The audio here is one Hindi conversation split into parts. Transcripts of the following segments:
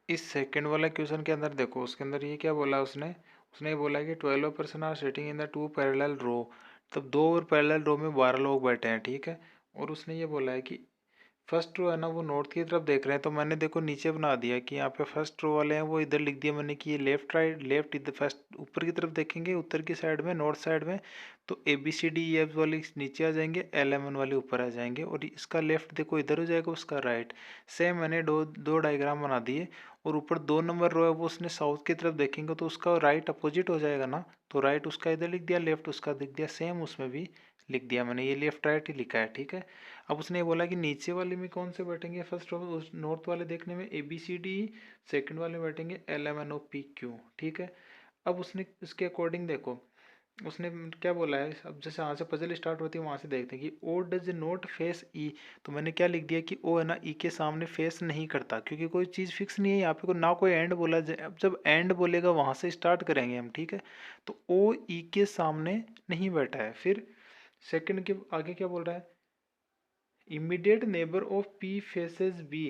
इस सेकंड वाला क्वेश्चन के अंदर देखो, उसके अंदर ये क्या बोला उसने उसने ये बोला कि 12 person are sitting in the 2 parallel row. तब 2 और पैरेलल रो में 12 लोग बैठे हैं, ठीक है। और उसने ये बोला है कि फर्स्ट रो है ना वो नॉर्थ की तरफ देख रहे हैं, तो मैंने देखो नीचे बना दिया कि यहाँ पे फर्स्ट रो वाले हैं वो इधर लिख दिया मैंने कि ये लेफ्ट राइट, लेफ्ट इधर फर्स्ट ऊपर की तरफ देखेंगे, उत्तर की साइड में, नॉर्थ साइड में, तो A B C D E F वाली नीचे आ जाएंगे, एल एम एन वाले ऊपर आ जाएंगे, और इसका लेफ्ट देखो इधर हो जाएगा, उसका राइट। सेम मैंने दो दो डायग्राम बना दिए। और ऊपर 2 नंबर रो है वो उसने साउथ की तरफ देखेंगे तो उसका राइट अपोजिट हो जाएगा ना, तो राइट उसका इधर लिख दिया, लेफ्ट उसका लिख दिया, सेम उसमें भी लिख दिया मैंने, ये लेफ्ट राइट ही लिखा है, ठीक है। अब उसने बोला कि नीचे वाले में कौन से बैठेंगे, फर्स्ट उस नॉर्थ वाले देखने में A B C D, second वाले बैठेंगे L M N O P Q, ठीक है। अब उसने इसके अकॉर्डिंग देखो उसने क्या बोला है, अब जैसे यहाँ से पजल स्टार्ट होती है वहाँ से देखते हैं कि ओ डज नॉट फेस ई। तो मैंने क्या लिख दिया कि ओ है ना ई के सामने फेस नहीं करता, क्योंकि कोई चीज़ फिक्स नहीं है यहाँ पे, को ना कोई एंड बोला जाए, अब जब एंड बोलेगा वहाँ से स्टार्ट करेंगे हम, ठीक है। तो ओ ई के सामने नहीं बैठा है। फिर सेकंड के आगे क्या बोल रहा है, immediate neighbour of P faces B,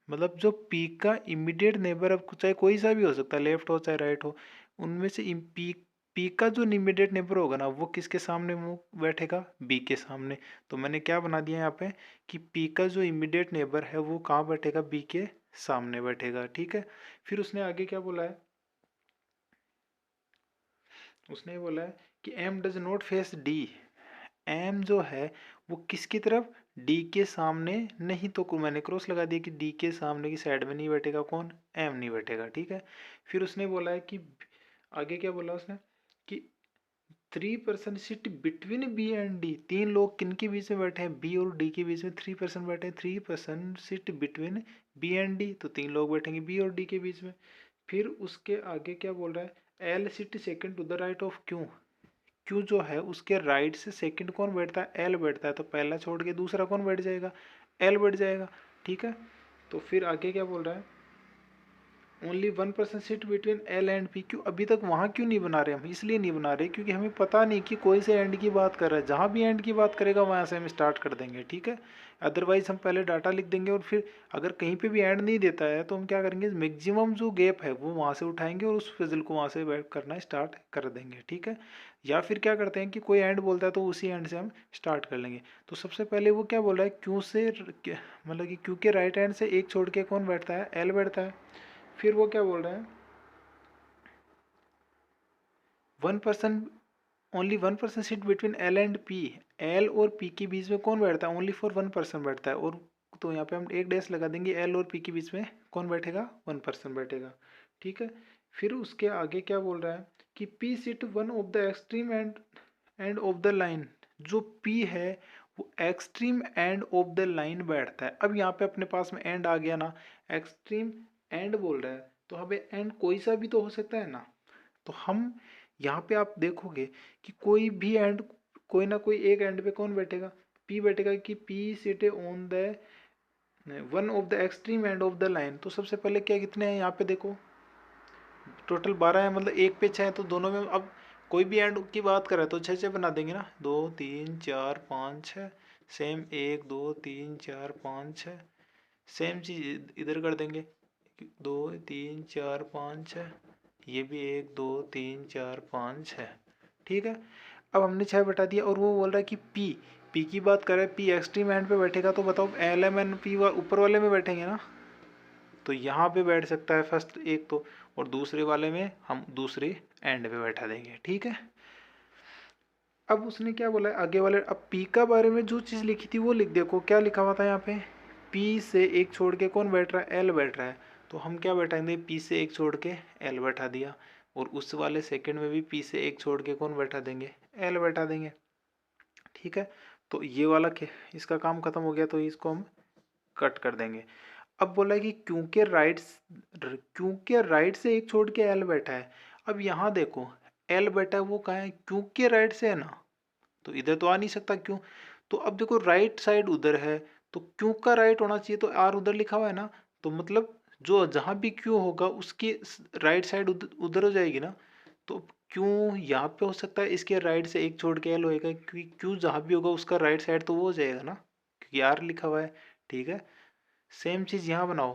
मतलब जो पी का इमीडिएट नेबर, अब चाहे कोई सा भी हो सकता है, लेफ्ट हो चाहे राइट हो, उनमें से पी पी का जो इमीडिएट नेबर होगा ना वो किसके सामने मुंह बैठेगा, बी के सामने। तो मैंने क्या बना दिया यहाँ पे कि पी का जो इमीडिएट नेबर है वो कहाँ बैठेगा, बी के सामने बैठेगा, ठीक है। फिर उसने आगे क्या बोला है, उसने ये बोला है कि M does not face D, M जो है वो किसकी तरफ, डी के सामने नहीं, तो मैंने क्रॉस लगा दिया कि डी के सामने की साइड में नहीं बैठेगा कौन, एम नहीं बैठेगा, ठीक है। फिर उसने बोला है कि आगे क्या बोला उसने कि 3 person sit between B and D, 3 लोग किन के बीच में बैठे हैं, बी और डी के बीच में 3 पर्सन बैठे हैं, 3 person sit between B and D, तो 3 लोग बैठेंगे बी और डी के बीच में। फिर उसके आगे क्या बोल रहा है, L sit second to the right of Q, Q जो है उसके राइट से सेकंड कौन बैठता है, एल बैठता है, तो पहला छोड़ के दूसरा कौन बैठ जाएगा, एल बैठ जाएगा, ठीक है। तो फिर आगे क्या बोल रहा है, only 1 person sit between L and P, क्यों अभी तक वहाँ क्यों नहीं बना रहे हम, इसलिए नहीं बना रहे क्योंकि हमें पता नहीं कि कोई से एंड की बात कर रहा है, जहाँ भी एंड की बात करेगा वहाँ से हम स्टार्ट कर देंगे, ठीक है। अदरवाइज हम पहले डाटा लिख देंगे और फिर अगर कहीं पे भी एंड नहीं देता है तो हम क्या करेंगे, मैक्सिमम जो गैप है वो वहाँ से उठाएंगे और उस फिजल को वहाँ से करना स्टार्ट कर देंगे, ठीक है। या फिर क्या करते हैं कि कोई एंड बोलता है तो उसी एंड से हम स्टार्ट कर लेंगे। तो सबसे पहले वो क्या बोल रहा है, क्यू से मतलब कि क्यू के राइट हैंड से एक छोड़ के कौन बैठता है, एल बैठता है। फिर वो क्या बोल रहे हैं, 1 person, only 1 person seat between L and P, L और पी के बीच में कौन बैठता है, ओनली फॉर 1 पर्सन बैठता है, और तो यहाँ पे हम एक डैश लगा देंगे, एल और पी के बीच में कौन बैठेगा, 1 पर्सन बैठेगा, ठीक है। फिर उसके आगे क्या बोल रहा है कि P seat one of the extreme end of the line, जो पी है वो extreme end of the line बैठता है। अब यहाँ पे अपने पास में एंड आ गया ना, एक्सट्रीम एंड बोल रहा है तो हमें एंड कोई सा भी तो हो सकता है ना। तो हम यहाँ पे आप देखोगे कि कोई भी एंड, कोई ना कोई एक एंड पे कौन बैठेगा, पी बैठेगा, कि P seat on the one of the extreme end of the line. तो सबसे पहले क्या कितने हैं यहाँ पे देखो, टोटल 12 है, मतलब एक पे 6 है, तो दोनों में अब कोई भी एंड की बात करे तो 6 6 बना देंगे ना, 2 3 4 5 6, सेम 1 2 3 4 5 6, सेम चीज इधर कर देंगे, 2 3 4 5 6, ये भी 1 2 3 4 5 6, ठीक है। अब हमने 6 बटा दिया और वो बोल रहा है कि पी की बात करें, पी एक्सट्रीम एंड पे बैठेगा, तो बताओ एल एम एन पी ऊपर वाले में बैठेंगे ना, तो यहाँ पे बैठ सकता है फर्स्ट एक तो, और दूसरे वाले में हम दूसरे एंड पे बैठा देंगे, ठीक है। अब उसने क्या बोला है आगे वाले, अब पी का बारे में जो चीज़ लिखी थी वो लिख देखो, क्या लिखा हुआ था यहाँ पे, पी से एक छोड़ के कौन बैठ रहा है, एल बैठ रहा है, तो हम क्या बैठाएंगे, पी से एक छोड़ के एल बैठा दिया, और उस वाले सेकंड में भी पी से एक छोड़ के कौन बैठा देंगे, एल बैठा देंगे, ठीक है। तो ये वाला इसका काम खत्म हो गया, तो इसको हम कट कर देंगे। अब बोला है कि क्योंकि राइट से एक छोड़ के एल बैठा है। अब यहाँ देखो एल बैठा है वो कहाँ है, क्योंकि राइट से है ना, तो इधर तो आ नहीं सकता क्यों। तो अब देखो राइट साइड उधर है, तो क्यों का राइट होना चाहिए, तो आर उधर लिखा हुआ है ना, तो मतलब जो जहाँ भी क्यों होगा उसकी राइट साइड उधर हो जाएगी ना। तो क्यों यहाँ पे हो सकता है, इसके राइट से एक छोड़ के एल होएगा, क्योंकि क्यों जहाँ भी होगा उसका राइट साइड तो वो हो जाएगा ना, क्योंकि आर लिखा हुआ है, ठीक है। सेम चीज़ यहाँ बनाओ,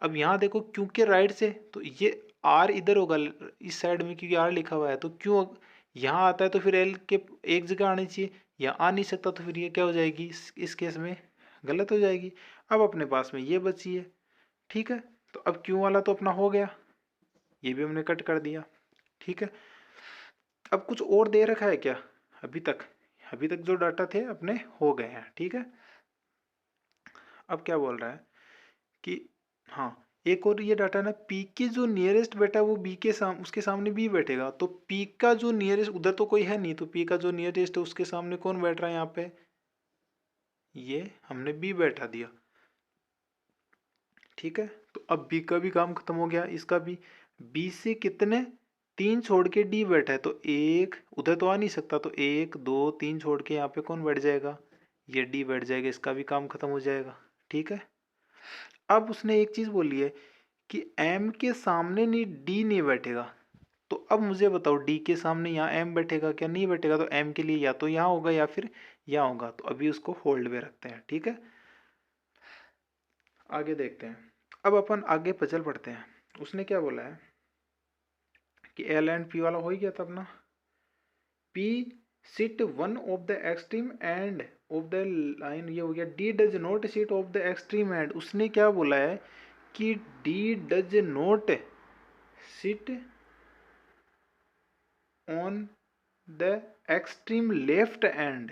अब यहाँ देखो क्यू के राइट से, तो ये आर इधर होगा इस साइड में, क्योंकि आर लिखा हुआ है, तो क्यों यहाँ आता है तो फिर एल के एक जगह आनी चाहिए, यहाँ आ नहीं सकता, तो फिर ये क्या हो जाएगी इस केस में गलत हो जाएगी। अब अपने पास में ये बची है, ठीक है। तो अब क्यू वाला तो अपना हो गया, ये भी हमने कट कर दिया, ठीक है। अब कुछ और दे रखा है क्या? अभी तक जो डाटा थे अपने हो गए हैं, ठीक है। अब क्या बोल रहा है कि हाँ, एक और ये डाटा ना, पी के जो नियरेस्ट बैठा है वो बी के उसके सामने बी बैठेगा, तो पी का जो नियरेस्ट, उधर तो कोई है नहीं, तो पी का जो नियरेस्ट है उसके सामने कौन बैठ रहा है यहाँ पे? ये हमने बी बैठा दिया, ठीक है। तो अब बी का भी काम खत्म हो गया, इसका भी। बी से कितने 3 छोड़ के डी बैठा है, तो एक उधर तो आ नहीं सकता, तो 1 2 3 छोड़ के यहाँ पे कौन बैठ जाएगा? ये डी बैठ जाएगा, इसका भी काम खत्म हो जाएगा, ठीक है। अब उसने एक चीज बोली है कि एम के सामने नहीं डी नहीं बैठेगा, तो अब मुझे बताओ डी के सामने यहाँ एम बैठेगा क्या? नहीं बैठेगा, तो एम के लिए या तो यहाँ होगा या फिर यहाँ होगा, तो अभी उसको होल्ड में रखते हैं, ठीक है। आगे देखते हैं, अब अपन आगे पजल पढ़ते हैं। उसने क्या बोला है कि एल एंड पी वाला हो ही गया था अपना। P sit one of the extreme end of the line, ये हो गया। D does not sit of the extreme end, उसने क्या बोला है कि D does not sit on the extreme left end.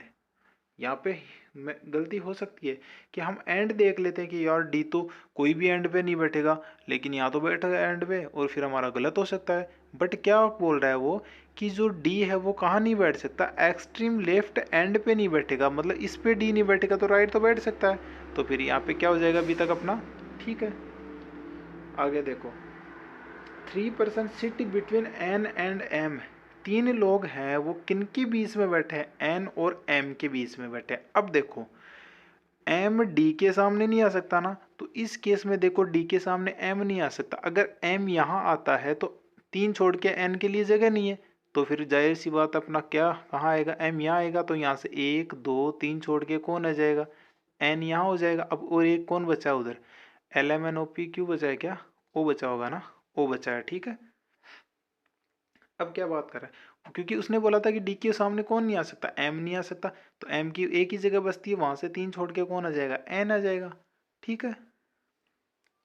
यहाँ पे गलती हो सकती है कि हम एंड देख लेते हैं कि यार डी तो कोई भी एंड पे नहीं बैठेगा, लेकिन यहाँ तो बैठेगा एंड पे, और फिर हमारा गलत हो सकता है। बट क्या बोल रहा है वो कि जो डी है वो कहाँ नहीं बैठ सकता? एक्सट्रीम लेफ्ट एंड पे नहीं बैठेगा, मतलब इस पे डी नहीं बैठेगा तो राइट तो बैठ सकता है, तो फिर यहाँ पे क्या हो जाएगा अभी तक अपना, ठीक है। आगे देखो, 3% sit between N and M. 3 लोग हैं, वो किन के बीच में बैठे हैं? एन और एम के बीच में बैठे हैं। अब देखो एम डी के सामने नहीं आ सकता ना, तो इस केस में देखो डी के सामने एम नहीं आ सकता। अगर एम यहाँ आता है तो 3 छोड़ के एन के लिए जगह नहीं है, तो फिर जाहिर सी बात अपना क्या कहाँ आएगा? एम यहाँ आएगा, तो यहाँ से 1 2 3 छोड़ के कौन आ जाएगा? एन यहाँ हो जाएगा। अब और एक कौन बचा उधर? L M N O P Q बचा है क्या? ओ बचा होगा ना, ओ बचा है, ठीक है। अब क्या बात कर रहा है, क्योंकि उसने बोला था कि डी के सामने कौन नहीं आ सकता? एम नहीं आ सकता, तो एम की एक ही जगह बचती है, वहां से 3 छोड़ के कौन आ जाएगा? एन आ जाएगा, ठीक है।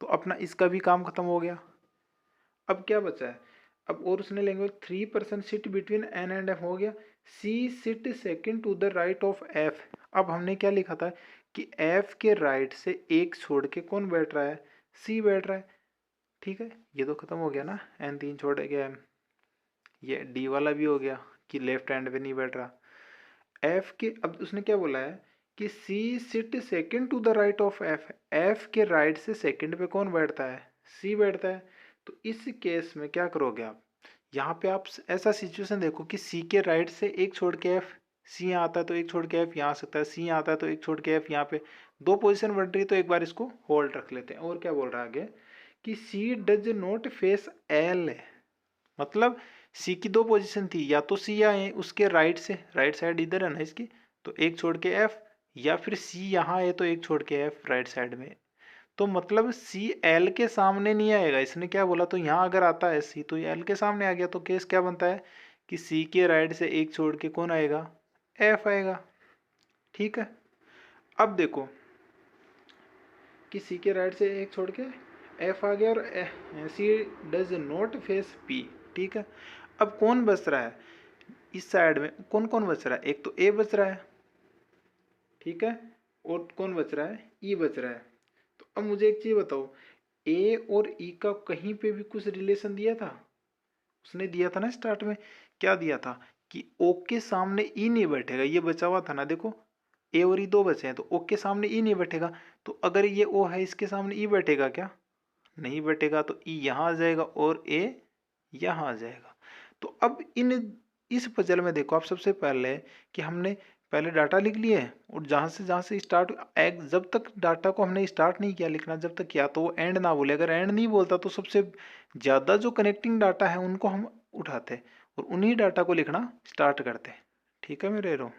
तो अपना इसका भी काम खत्म हो गया। अब क्या बचा है? अब और उसने language 3% sit between N and F हो गया। C sit second to the right of F. अब हमने क्या लिखा था कि एफ के राइट से एक छोड़ के कौन बैठ रहा है? सी बैठ रहा है, ठीक है। ये तो खत्म हो गया ना, एन 3 छोड़ गया एम। ये डी वाला भी हो गया कि लेफ्ट हैंड पे नहीं बैठ रहा। एफ के, अब उसने क्या बोला है कि C sit second to the right of F. F के राइट से सेकंड पे कौन बैठता है? सी बैठता है। तो इस केस में क्या करोगे आप? यहाँ पे आप ऐसा सिचुएशन देखो कि सी के राइट से एक छोड़ के एफ, सी यहाँ आता है तो एक छोड़ के एफ यहाँ आ सकता है, सी यहाँ आता है तो एक छोड़ के एफ यहाँ पे, 2 पोजीशन बढ़ रही है, तो एक बार इसको होल्ड रख लेते हैं। और क्या बोल रहा है आगे कि सी डज नॉट फेस एल, मतलब सी की 2 पोजीशन थी, या तो सी आए उसके राइट से, राइट साइड इधर है ना इसकी, तो एक छोड़ के एफ, या फिर सी यहाँ है तो एक छोड़ के एफ राइट साइड में। तो मतलब सी एल के सामने नहीं आएगा, इसने क्या बोला, तो यहाँ अगर आता है सी तो ये एल के सामने आ गया, तो केस क्या बनता है कि सी के राइट से एक छोड़ के कौन आएगा? एफ आएगा, ठीक है। अब देखो कि सी के राइट से एक छोड़ के एफ आ गया, और सी डज नॉट फेस पी, ठीक है। अब कौन बच रहा है इस साइड में? कौन कौन बच रहा है? एक तो ए बच रहा है, ठीक है, और कौन बच रहा है? ई बच रहा है। तो अब मुझे एक चीज बताओ, ए और ई का कहीं पे भी कुछ रिलेशन दिया था? उसने दिया था ना स्टार्ट में, क्या दिया था कि ओ के सामने ई नहीं बैठेगा, ये बचा हुआ था ना, देखो ए और ई 2 बचे हैं, तो ओ के सामने ई नहीं बैठेगा। तो अगर ये ओ है इसके सामने ई बैठेगा क्या? नहीं बैठेगा, तो ई यहाँ आ जाएगा और ए यहाँ आ जाएगा। तो अब इस पजल में देखो आप, सबसे पहले कि हमने पहले डाटा लिख लिए, और जहाँ से स्टार्ट, जब तक डाटा को हमने स्टार्ट नहीं किया लिखना, जब तक या तो वो एंड ना बोले, अगर एंड नहीं बोलता तो सबसे ज़्यादा जो कनेक्टिंग डाटा है उनको हम उठाते और उन्हीं डाटा को लिखना स्टार्ट करते। ठीक है मेरे रो।